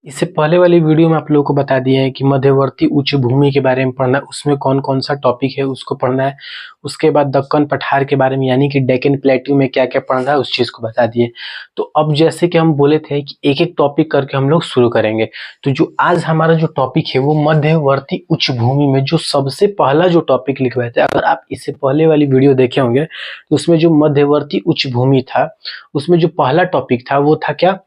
इससे पहले वाली वीडियो में आप लोगों को बता दिए हैं कि मध्यवर्ती उच्च भूमि के बारे में पढ़ना है, उसमें कौन कौन सा टॉपिक है उसको पढ़ना है। उसके बाद दक्कन पठार के बारे में यानी कि डेक्कन प्लेट्यू में क्या क्या पढ़ना है उस चीज़ को बता दिए। तो अब जैसे कि हम बोले थे कि एक एक टॉपिक करके हम लोग शुरू करेंगे, तो जो आज हमारा जो टॉपिक है वो मध्यवर्ती उच्च भूमि में जो सबसे पहला जो टॉपिक लिखवाए थे, अगर आप इससे पहले वाली वीडियो देखे होंगे तो उसमें जो मध्यवर्ती उच्च भूमि था उसमें जो पहला टॉपिक था वो था क्या,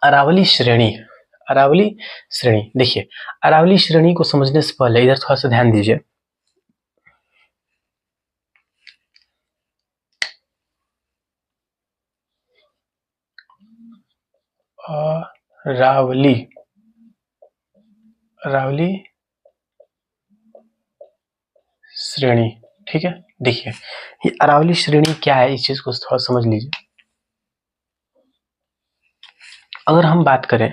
अरावली श्रेणी। अरावली श्रेणी, देखिए अरावली श्रेणी को समझने से पहले इधर थोड़ा सा ध्यान दीजिए। अरावली अरावली श्रेणी, ठीक है। देखिए ये अरावली श्रेणी क्या है, इस चीज को थोड़ा समझ लीजिए। अगर हम बात करें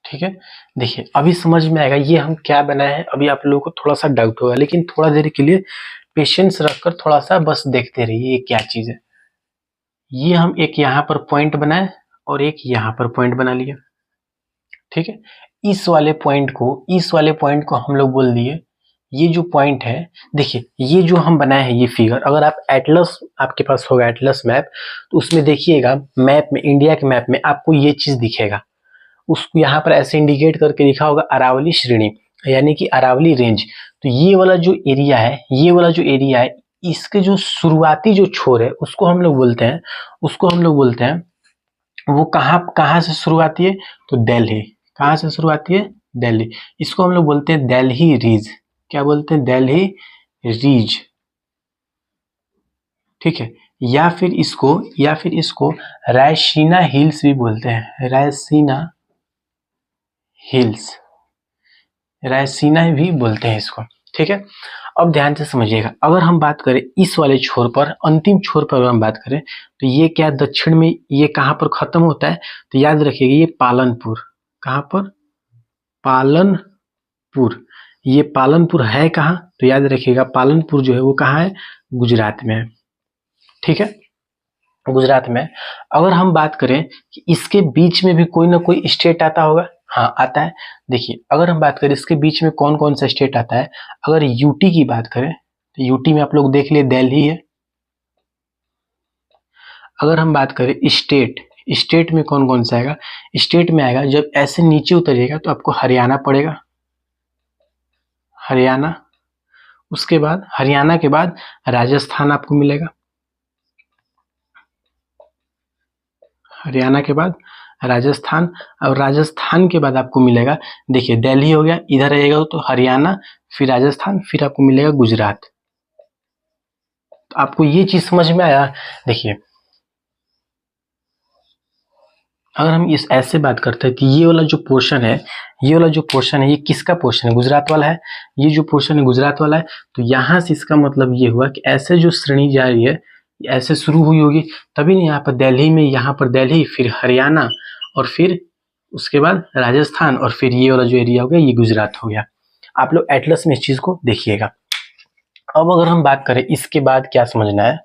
ठीक है, देखिए अभी समझ में आएगा ये हम क्या बनाए हैं। अभी आप लोगों को थोड़ा सा डाउट होगा, लेकिन थोड़ा देर के लिए पेशेंस रखकर थोड़ा सा बस देखते रहिए ये क्या चीज है। ये हम एक यहाँ पर पॉइंट बनाए और एक यहाँ पर पॉइंट बना लिया, ठीक है। इस वाले पॉइंट को हम लोग बोल दिए, ये जो पॉइंट है, देखिए ये जो हम बनाए हैं ये फिगर, अगर आप एटलस आपके पास होगा एटलस मैप, तो उसमें देखिएगा मैप में, इंडिया के मैप में आपको ये चीज दिखेगा। उसको यहाँ पर ऐसे इंडिकेट करके लिखा होगा अरावली श्रेणी यानी कि अरावली रेंज। तो ये वाला जो एरिया है, इसके जो शुरुआती जो छोर है उसको हम लोग बोलते हैं वो कहाँ से शुरुआती है, तो दिल्ली। कहाँ से शुरुआती है, दिल्ली। इसको हम लोग बोलते हैं दिल्ली रीज। क्या बोलते हैं, दिल्ली रीज, ठीक है। या फिर इसको रायसीना हिल्स भी बोलते हैं, रायसीना भी बोलते हैं इसको, ठीक है। अब ध्यान से समझिएगा, अगर हम बात करें इस वाले छोर पर, अंतिम छोर पर अगर हम बात करें तो ये क्या दक्षिण में ये कहाँ पर खत्म होता है, तो याद रखिएगा ये पालनपुर। कहाँ पर, पालनपुर। ये पालनपुर है कहाँ, तो याद रखिएगा पालनपुर जो है वो कहाँ है, गुजरात में है, ठीक है, गुजरात में। अगर हम बात करें कि इसके बीच में भी कोई ना कोई स्टेट आता होगा, हाँ आता है। देखिए अगर हम बात करें इसके बीच में कौन कौन सा स्टेट आता है, अगर यूटी की बात करें तो यूटी में आप लोग देख लिए दिल्ली है। अगर हम बात करें स्टेट में कौन कौन सा आएगा, स्टेट में आएगा जब ऐसे नीचे उतरिएगा तो आपको हरियाणा पड़ेगा, हरियाणा। उसके बाद हरियाणा के बाद राजस्थान आपको मिलेगा, हरियाणा के बाद राजस्थान, और राजस्थान के बाद आपको मिलेगा, देखिए दिल्ली हो गया, इधर रहेगा तो हरियाणा, फिर राजस्थान, फिर आपको मिलेगा गुजरात। तो आपको ये चीज समझ में आया। देखिए अगर हम इस ऐसे बात करते हैं कि ये वाला जो पोर्शन है ये किसका पोर्शन है, गुजरात वाला है। ये जो पोर्शन है गुजरात वाला है, तो यहाँ से इसका मतलब ये हुआ कि ऐसे जो श्रेणी जा रही है ऐसे शुरू हुई होगी, तभी यहाँ पर दिल्ली में, यहाँ पर दिल्ली, फिर हरियाणा, और फिर उसके बाद राजस्थान, और फिर ये वाला जो एरिया हो गया ये गुजरात हो गया। आप लोग एटलस में इस चीज को देखिएगा। अब अगर हम बात करें इसके बाद क्या समझना है,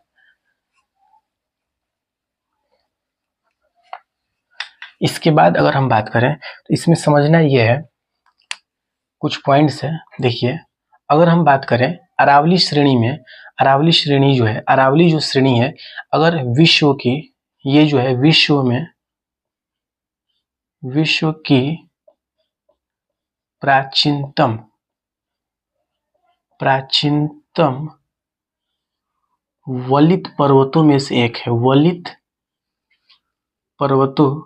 इसके बाद अगर हम बात करें तो इसमें समझना ये है, कुछ पॉइंट्स है। देखिए अगर हम बात करें अरावली श्रेणी में, अरावली श्रेणी जो है, अरावली जो श्रेणी है, अगर विश्व की, ये जो है विश्व की प्राचीनतम वलित पर्वतों में से एक है, वलित पर्वतों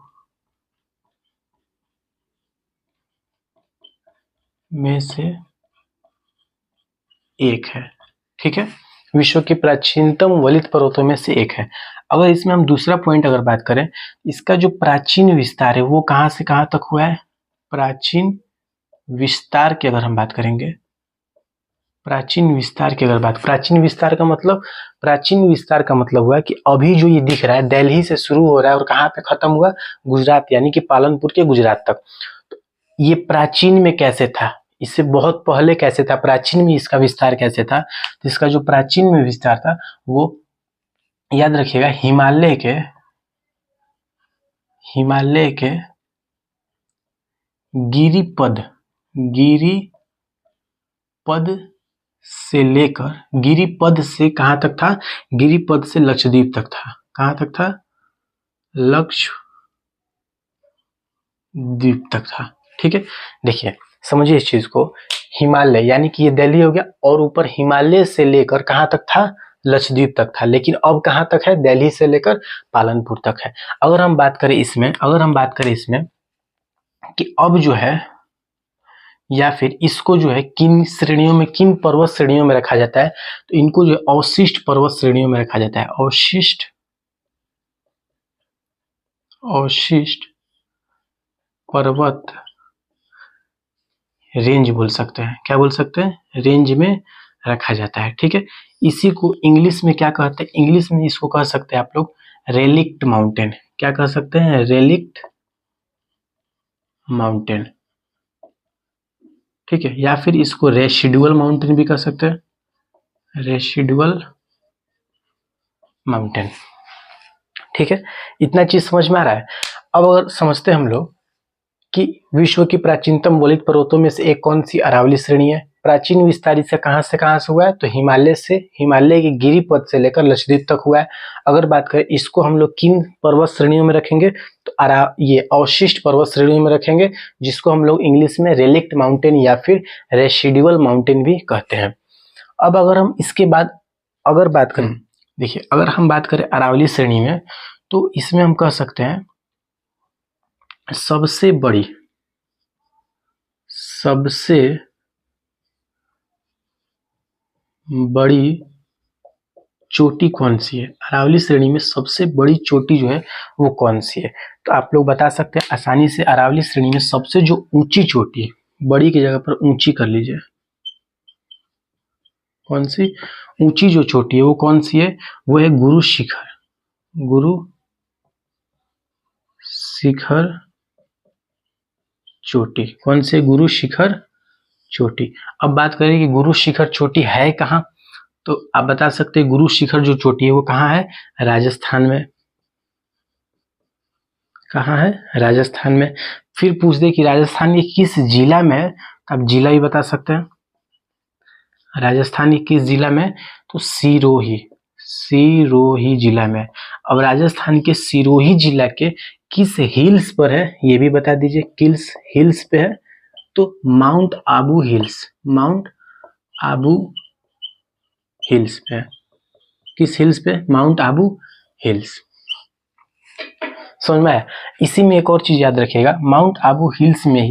में से एक है, ठीक है। विश्व की प्राचीनतम वलित पर्वतों में से एक है। अगर इसमें हम दूसरा पॉइंट अगर बात करें, इसका जो प्राचीन विस्तार है वो कहां से कहां तक हुआ है, प्राचीन विस्तार की अगर हम बात करेंगे, प्राचीन विस्तार का मतलब हुआ कि अभी जो ये दिख रहा है दिल्ली से शुरू हो रहा है और कहां पे खत्म हुआ, गुजरात, यानी कि पालनपुर के गुजरात तक। तो ये प्राचीन में कैसे था, इससे बहुत पहले कैसे था, प्राचीन में इसका विस्तार कैसे था, तो इसका जो प्राचीन में विस्तार था वो याद रखिएगा हिमालय के गिरिपद गिरिपद से कहां तक था, गिरिपद से लक्षद्वीप तक था। कहां तक था, लक्षद्वीप तक था। ठीक है, देखिए समझिए इस चीज को, हिमालय यानी कि ये दिल्ली हो गया, और ऊपर हिमालय से लेकर कहां तक था, लक्षद्वीप तक था। लेकिन अब कहां तक है, दिल्ली से लेकर पालनपुर तक है। अगर हम बात करें इसमें कि अब जो है, या फिर इसको जो है किन श्रेणियों में, किन पर्वत श्रेणियों में रखा जाता है, तो इनको जो अवशिष्ट पर्वत श्रेणियों में रखा जाता है। अवशिष्ट पर्वत रेंज बोल सकते हैं। क्या बोल सकते हैं, रेंज में रखा जाता है। ठीक है, इसी को इंग्लिश में क्या कहते हैं, इंग्लिश में इसको कह सकते हैं आप लोग रेलिक्ट माउंटेन। क्या कह सकते हैं, रेलिक्ट माउंटेन। ठीक है, या फिर इसको रेसिडुअल माउंटेन भी कह सकते हैं, रेसिडुअल माउंटेन। ठीक है, इतना चीज समझ में आ रहा है। अब अगर समझते हैं हम लोग कि विश्व की प्राचीनतम वलित पर्वतों में से एक कौन सी अरावली श्रेणी है, प्राचीन विस्तारित से कहां से हुआ है, तो हिमालय के गिरिपद से लेकर लक्षद्वीप तक हुआ है। अगर बात करें इसको हम लोग किन पर्वत श्रेणियों में रखेंगे, तो ये अवशिष्ट पर्वत श्रेणियों में रखेंगे, जिसको हम लोग इंग्लिश में रेलिक्ट माउंटेन या फिर रेसिडुअल माउंटेन भी कहते हैं। अब अगर हम इसके बाद अगर बात करें, देखिए अगर हम बात करें अरावली श्रेणी में, तो इसमें हम कह सकते हैं सबसे बड़ी चोटी कौन सी है, अरावली श्रेणी में सबसे बड़ी चोटी जो है वो कौन सी है। तो आप लोग बता सकते हैं आसानी से, अरावली श्रेणी में सबसे जो ऊंची चोटी है, बड़ी की जगह पर ऊंची कर लीजिए, कौन सी ऊंची जो चोटी है वो कौन सी है, वो है गुरु शिखर चोटी। कौन से, गुरु शिखर चोटी। अब बात करें कि गुरु शिखर चोटी है कहाँ, तो आप बता सकते हैं गुरु शिखर जो चोटी है वो कहाँ है, राजस्थान में। कहाँ है, राजस्थान में। फिर पूछ दे कि राजस्थान के किस जिला में है, तो आप जिला भी बता सकते हैं, राजस्थान के किस जिला में, तो सिरोही जिला में। अब राजस्थान के सिरोही जिला के किस हिल्स पर है, ये भी बता दीजिए, किस हिल्स पे है, तो माउंट आबू हिल्स पे। किस हिल्स पे, माउंट आबू हिल्स। समझ में आया। इसी में एक और चीज याद रखिएगा, माउंट आबू हिल्स में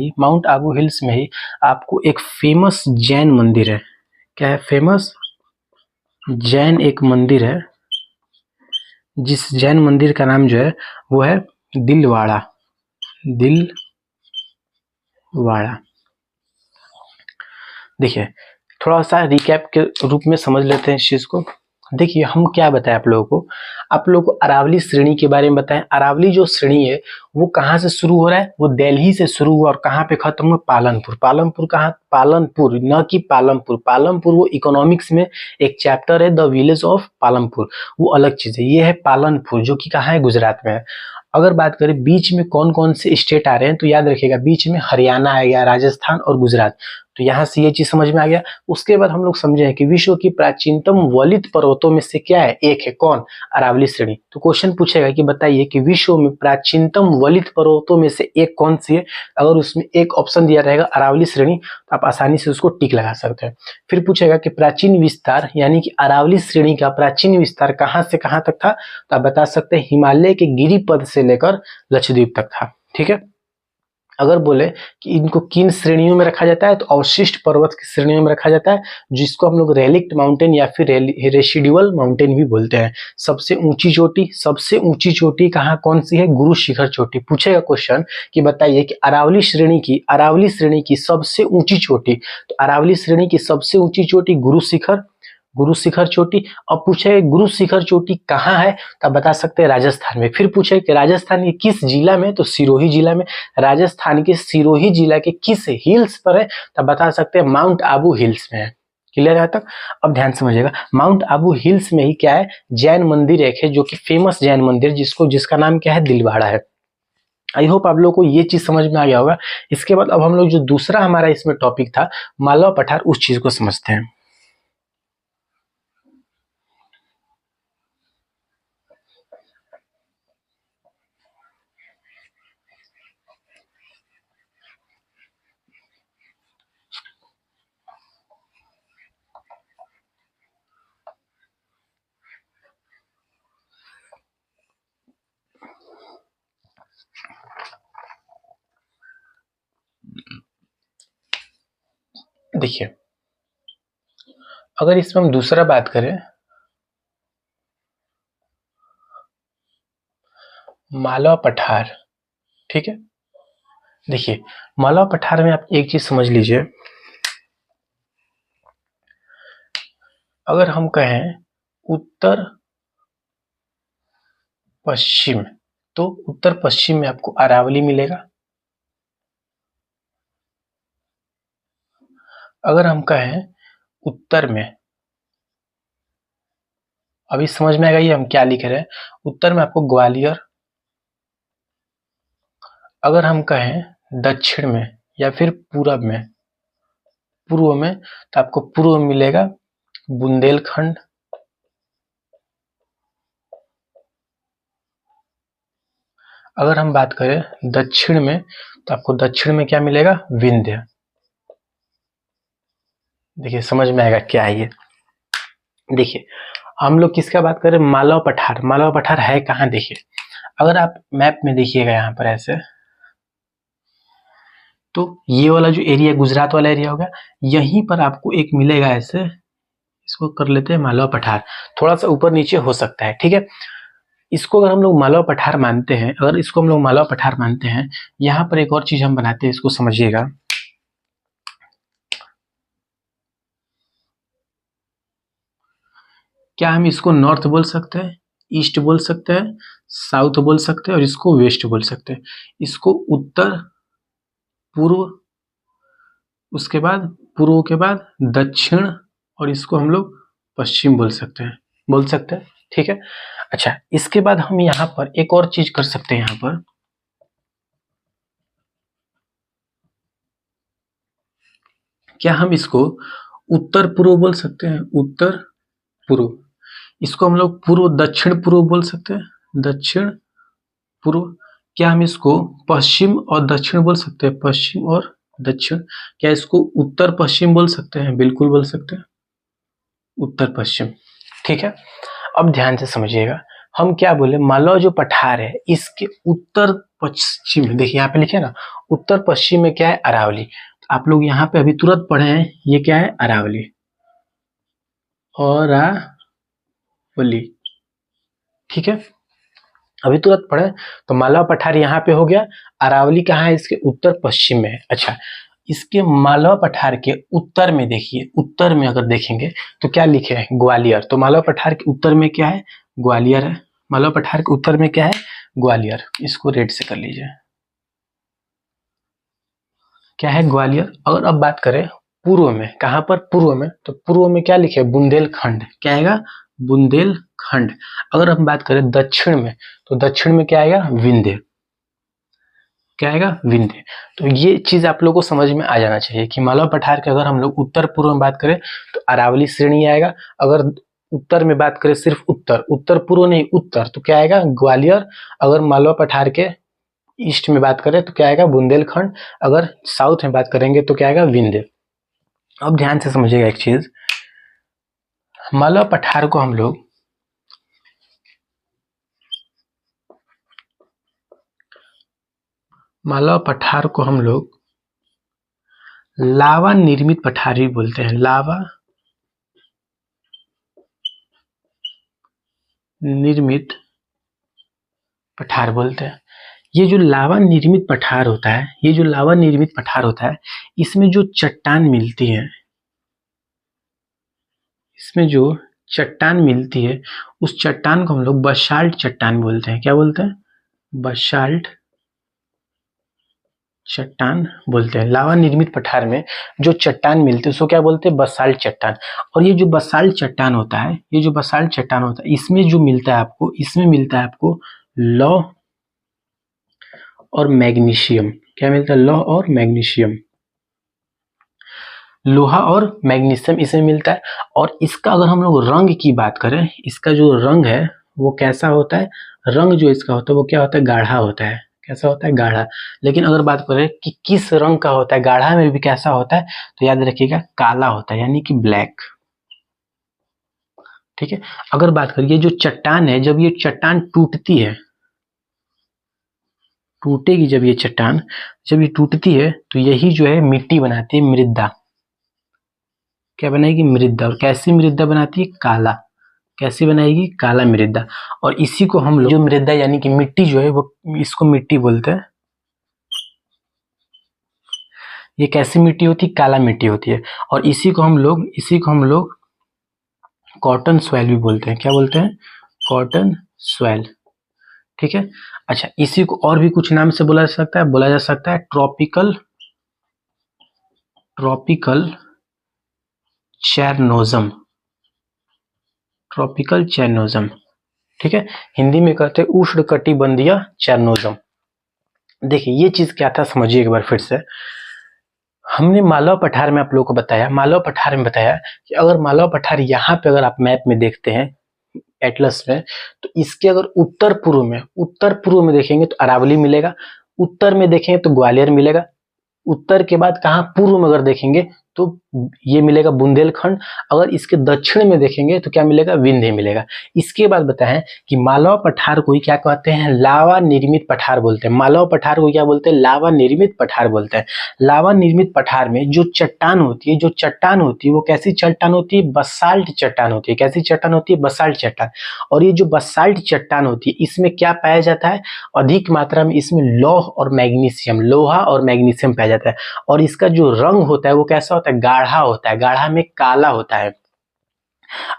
ही आपको एक फेमस जैन मंदिर है। क्या है, फेमस जैन एक मंदिर है, जिस जैन मंदिर का नाम जो है वो है दिलवाड़ा। देखिए थोड़ा सा रिकैप के रूप में समझ लेते हैं इस चीज को। देखिए हम क्या बताएं आप लोगों को अरावली श्रेणी के बारे में बताएं। अरावली जो श्रेणी है वो कहाँ से शुरू हो रहा है, वो दिल्ली से शुरू हुआ और कहाँ पे खत्म हुआ, पालनपुर कहाँ, पालनपुर, न कि पालमपुर वो इकोनॉमिक्स में एक चैप्टर है, द विलेज ऑफ पालमपुर, वो अलग चीज है। ये है पालनपुर जो कि कहाँ है, गुजरात में है। अगर बात करें बीच में कौन कौन से स्टेट आ रहे हैं, तो याद रखिएगा बीच में हरियाणा आ गया, राजस्थान और गुजरात। तो यहाँ से ये चीज समझ में आ गया। उसके बाद हम लोग समझे कि विश्व की प्राचीनतम वलित पर्वतों में से क्या है, एक है कौन, अरावली श्रेणी। तो क्वेश्चन पूछेगा कि बताइए कि विश्व में प्राचीनतम वलित पर्वतों में से एक कौन सी है। अगर उसमें एक ऑप्शन दिया रहेगा अरावली श्रेणी, तो आप आसानी से उसको टिक लगा सकते हैं। फिर पूछेगा कि प्राचीन विस्तार, यानी कि अरावली श्रेणी का प्राचीन विस्तार कहाँ से कहाँ तक था, तो आप बता सकते हैं हिमालय के गिरिपद से लेकर लक्षद्वीप तक था। ठीक है, अगर बोले कि इनको किन श्रेणियों में रखा जाता है, तो अवशिष्ट पर्वत की श्रेणियों में रखा जाता है, जिसको हम लोग रेलिक्ट माउंटेन या फिर रेसिडुअल माउंटेन भी बोलते हैं। सबसे ऊंची चोटी कहाँ कौन सी है, गुरु शिखर चोटी। पूछेगा क्वेश्चन कि बताइए कि अरावली श्रेणी की सबसे ऊंची चोटी, तो अरावली श्रेणी की सबसे ऊंची चोटी गुरु शिखर, गुरु शिखर चोटी। अब पूछे गुरु शिखर चोटी कहाँ है, तो आप बता सकते हैं राजस्थान में। फिर पूछे कि राजस्थान के किस जिला में, तो सिरोही जिला में। राजस्थान के सिरोही जिला के किस हिल्स पर है, तो बता सकते हैं माउंट आबू हिल्स में है। क्लियर है तक? अब ध्यान समझिएगा, माउंट आबू हिल्स में ही क्या है, जैन मंदिर एक है, जो कि फेमस जैन मंदिर, जिसका नाम क्या है, दिलवाड़ा है। आई होप आप लोगों को ये चीज समझ में आ गया होगा। इसके बाद अब हम लोग जो दूसरा हमारा इसमें टॉपिक था मालवा पठार, उस चीज को समझते हैं। देखिए, अगर इसमें हम दूसरा बात करें, मालवा पठार, ठीक है। देखिए, मालवा पठार में आप एक चीज समझ लीजिए, अगर हम कहें उत्तर पश्चिम, तो उत्तर पश्चिम में आपको अरावली मिलेगा। अगर हम कहें उत्तर में, अभी समझ में आएगा ये हम क्या लिख रहे हैं, उत्तर में आपको ग्वालियर। अगर हम कहें दक्षिण में या फिर पूरब में, पूर्व में, तो आपको पूर्व में मिलेगा बुंदेलखंड। अगर हम बात करें दक्षिण में, तो आपको दक्षिण में क्या मिलेगा, विंध्य। देखिए समझ में आएगा क्या है ये। देखिए हम लोग किसका बात करें, मालवा पठार। मालवा पठार है कहाँ, देखिए अगर आप मैप में देखिएगा यहाँ पर ऐसे, तो ये वाला जो एरिया गुजरात वाला एरिया होगा, यहीं पर आपको एक मिलेगा ऐसे, इसको कर लेते हैं मालवा पठार। थोड़ा सा ऊपर नीचे हो सकता है, ठीक है। इसको अगर हम लोग मालवा पठार मानते हैं, अगर इसको हम लोग मालवा पठार मानते हैं, यहाँ पर एक और चीज हम बनाते हैं, इसको समझिएगा। क्या हम इसको नॉर्थ बोल सकते हैं, ईस्ट बोल सकते हैं, साउथ बोल सकते हैं, और इसको वेस्ट बोल सकते हैं। इसको उत्तर, पूर्व, उसके बाद पूर्व के बाद दक्षिण, और इसको हम लोग पश्चिम बोल सकते हैं, ठीक है। अच्छा, इसके बाद हम यहाँ पर एक और चीज कर सकते हैं, यहाँ पर क्या हम इसको उत्तर पूर्व बोल सकते हैं, उत्तर पूर्व। इसको हम लोग पूर्व दक्षिण पूर्व बोल सकते हैं, दक्षिण पूर्व। क्या हम इसको पश्चिम और दक्षिण बोल सकते हैं, पश्चिम और दक्षिण। क्या इसको उत्तर पश्चिम बोल सकते हैं, बिल्कुल बोल सकते हैं, उत्तर पश्चिम, ठीक है। अब ध्यान से समझिएगा, हम क्या बोले, मालवा जो पठार है इसके उत्तर पश्चिम में, देखिए यहाँ पे लिखे ना, उत्तर पश्चिम में क्या है, अरावली। तो आप लोग यहाँ पे अभी तुरंत पढ़े हैं, ये क्या है, अरावली, अरावली, ठीक है। अभी तुरंत पढ़े, तो मालवा पठार यहाँ पे हो गया। अरावली कहाँ है, इसके उत्तर पश्चिम में है। अच्छा, इसके मालवा पठार के उत्तर में देखिए, उत्तर में अगर देखेंगे तो क्या लिखे हैं, ग्वालियर। तो मालवा पठार के उत्तर में क्या है, ग्वालियर है। मालवा पठार के उत्तर में क्या है, ग्वालियर। इसको रेड से कर लीजिए, क्या है, ग्वालियर। अगर अब बात करें पूर्व में, कहां पर, पूर्व में, तो पूर्व में क्या लिखे, बुंदेलखंड। क्या आएगा, बुंदेलखंड। अगर हम बात करें दक्षिण में, तो दक्षिण में क्या आएगा, विंध्य। क्या आएगा, विंध्य। तो ये चीज आप लोगों को समझ में आ जाना चाहिए कि मालवा पठार के अगर हम लोग उत्तर पूर्व में बात करें तो अरावली श्रेणी आएगा। अगर उत्तर में बात करें सिर्फ उत्तर, उत्तर पूर्व नहीं उत्तर, तो क्या आएगा, ग्वालियर। अगर मालवा पठार के ईस्ट में बात करें तो क्या आएगा, बुंदेलखंड। अगर साउथ में बात करेंगे तो क्या आएगा, विंध्य। अब ध्यान से समझिएगा एक चीज, मालवा पठार को हम लोग मालवा पठार को हम लोग लावा निर्मित पठार भी बोलते हैं, लावा निर्मित पठार बोलते हैं। ये जो लावा निर्मित पठार होता है, ये जो लावा निर्मित पठार होता है, इसमें जो चट्टान मिलती है, इसमें जो चट्टान मिलती है उस चट्टान को हम लोग बसाल्ट चट्टान बोलते हैं। क्या बोलते हैं? बसाल्ट चट्टान बोलते हैं। लावा निर्मित पठार में जो चट्टान मिलती है उसको क्या बोलते हैं? बसाल्ट चट्टान। और ये जो बसाल्ट चट्टान होता है, ये जो बसाल्ट चट्टान होता है, इसमें जो मिलता है आपको, इसमें मिलता है आपको लौह और मैग्नीशियम। क्या मिलता है? लौह और मैग्नीशियम। लोहा और मैग्नीशियम इसमें मिलता है। और इसका अगर हम लोग रंग की बात करें, इसका जो रंग है वो कैसा होता है? रंग जो इसका होता है वो क्या होता है? गाढ़ा होता है। कैसा होता है? गाढ़ा। लेकिन अगर बात करें कि किस रंग का होता है, गाढ़ा में भी कैसा होता है, तो याद रखिएगा काला होता है, यानी कि ब्लैक। ठीक है। अगर बात करिए जो चट्टान है, जब ये चट्टान टूटती है, टूटेगी जब ये चट्टान, जब ये टूटती है तो यही जो है मिट्टी बनाती है, मृदा। क्या बनाएगी? मृदा। और कैसी मृदा बनाती है? काला। कैसी बनाएगी? काला मृदा। और इसी को हम लोग जो मृदा यानी कि मिट्टी जो है वो, इसको मिट्टी बोलते हैं। ये कैसी मिट्टी होती है? काला मिट्टी होती है। और इसी को हम लोग कॉटन सॉइल भी बोलते हैं। क्या बोलते हैं? Cotton soil. ठीक है। अच्छा, इसी को और भी कुछ नाम से बोला जा सकता है। बोला जा सकता है ट्रॉपिकल चेरनोजम। Tropical chernozem. ठीक है। हिंदी में कहते हैं उष्णकटिबंधीय चेरनोजम। देखिए ये चीज क्या था, समझिए एक बार फिर से। हमने मालवा पठार में आप लोगों को बताया, मालवा पठार में बताया कि अगर मालवा पठार यहाँ पे अगर आप मैप में देखते हैं एटलस में, तो इसके अगर उत्तर पूर्व में देखेंगे तो अरावली मिलेगा, उत्तर में देखेंगे तो ग्वालियर मिलेगा, उत्तर के बाद कहाँ? पूर्व में अगर देखेंगे तो ये मिलेगा बुंदेलखंड, अगर इसके दक्षिण में देखेंगे तो क्या मिलेगा? विंध्य मिलेगा। इसके बाद बताएं कि मालवा पठार को ही क्या कहते हैं? लावा निर्मित पठार बोलते हैं। मालवा पठार को क्या बोलते हैं? लावा निर्मित पठार बोलते हैं। लावा निर्मित पठार में जो चट्टान होती है, वो कैसी चट्टान होती है? बसाल्ट चट्टान होती है। कैसी चट्टान होती है? बसाल्ट चट्टान। और ये जो बसाल्ट चट्टान होती है इसमें क्या पाया जाता है? अधिक मात्रा में इसमें लोहा और मैग्नीशियम पाया जाता है। और इसका जो रंग होता है वो कैसा होता है? गाढ़ा होता है। गाढ़ा में काला होता है।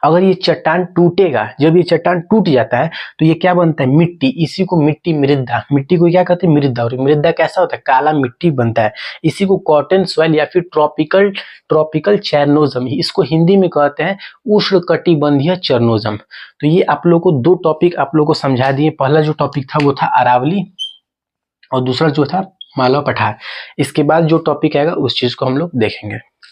अगर ये चट्टान टूटेगा, जब ये चट्टान टूट जाता है तो ये क्या बनता है? मिट्टी। इसी को मिट्टी, मृदा। मिट्टी को क्या कहते हैं? मृदा। और मृदा कैसा होता है? काला मिट्टी बनता है। इसी को कॉटन सॉइल या फिर ट्रॉपिकल चेरनोजम, इसको हिंदी में कहते हैं उष्णकटिबंधीय चेरनोजम। तो ये आप लोग को दो टॉपिक आप लोग को समझा दिए। पहला जो टॉपिक था वो था अरावली और दूसरा जो था मालवा पठार। इसके बाद जो टॉपिक आएगा उस चीज को हम लोग देखेंगे।